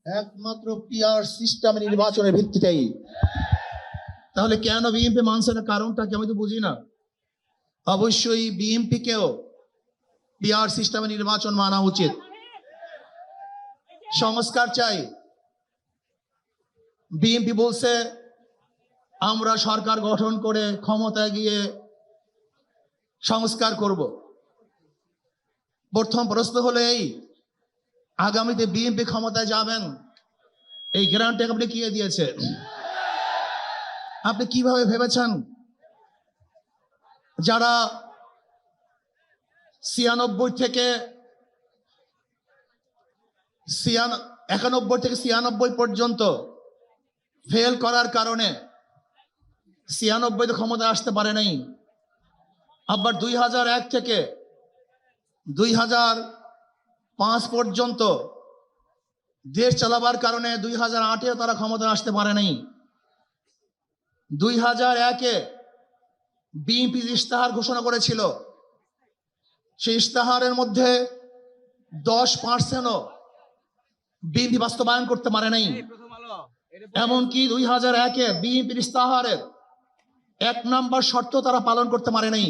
একমাত্র PR system নির্বাচনের ভিত্তিতেই। তাহলে কেন বিএনপি মানছে না, কারণটা কি আমি তো বুঝি না। অবশ্যই বিএনপি কেও পিআর সিস্টেমে নির্বাচন মানা উচিত। সংস্কার চাই। বিএনপি বলছে আমরা সরকার গঠন করে ক্ষমতায় গিয়ে সংস্কার করব। প্রথম প্রশ্ন হলো এই, আগামীতে বিএনপি ক্ষমতায় যাবেন, এই গ্যারান্টি আপনি কে দিয়েছে? আপনি কিভাবে ভেবেছেন যারা 91 থেকে 96 পর্যন্ত ফেল করার কারণে 96 ক্ষমতায় আসতে পারে নাই, আবার 2001 থেকে 2005 পর্যন্ত দেশ চালাবার কারণে 2008-এ তারা ক্ষমতায় আসতে পারে নাই। 2001-এ বিএনপি ইশতেহার ঘোষণা করেছিল, সেই ইশতেহারের মধ্যে 10%ও বিএনপি বাস্তবায়ন করতে পারে নাই। এমনকি 2001-এ বিএনপির ইশতেহারের 1 নম্বর শর্ত তারা পালন করতে পারে নাই।